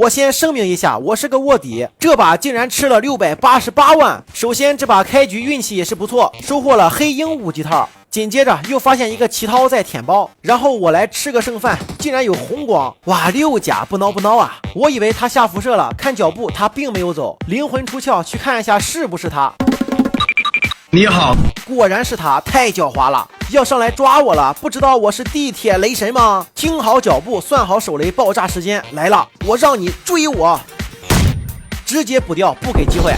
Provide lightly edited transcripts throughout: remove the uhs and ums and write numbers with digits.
我先声明一下，我是个卧底，这把竟然吃了688万。首先这把开局运气也是不错，收获了黑鹰5级套。紧接着又发现一个奇涛在舔包，然后我来吃个剩饭，竟然有红光，哇，6甲不孬啊！我以为他下辐射了，看脚步他并没有走，灵魂出窍去看一下是不是他。你好，果然是他，太狡猾了，要上来抓我了，不知道我是地铁雷神吗？听好脚步，算好手雷，爆炸时间来了，我让你追我，直接补掉，不给机会。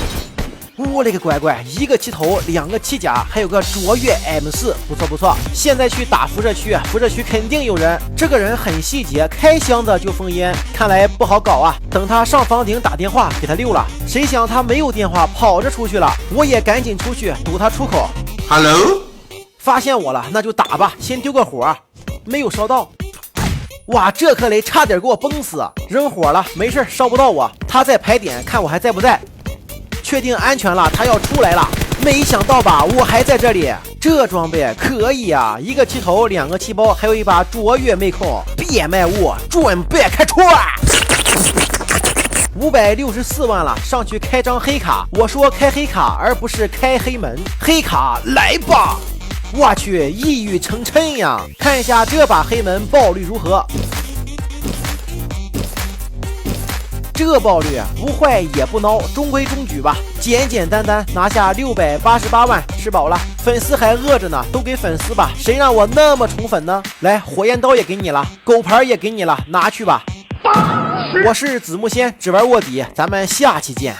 我勒个乖乖，一个气头，2个气甲，还有个卓越 M4，不错。现在去打辐射区，辐射区肯定有人。这个人很细节，开箱子就封烟，看来不好搞啊。等他上房顶打电话给他溜了，谁想他没有电话，跑着出去了。我也赶紧出去堵他出口。Hello， 发现我了，那就打吧，先丢个火，没有烧到。哇，这颗雷差点给我崩死，扔火了，没事，烧不到我。他在排点，看我还在不在。确定安全了，他要出来了，没想到吧，我还在这里。这装备可以啊，一个气头，2个气包，还有一把卓越妹控。别卖物，准备开出564万了，上去开张黑卡。我说开黑卡，而不是开黑门。黑卡来吧！我去，一语成谶呀！看一下这把黑门爆率如何。这爆率不坏也不孬，中规中矩吧，简简单单拿下688万，吃饱了。粉丝还饿着呢，都给粉丝吧，谁让我那么宠粉呢？来，火焰刀也给你了，狗牌也给你了，拿去吧。我是子木仙，只玩卧底，咱们下期见。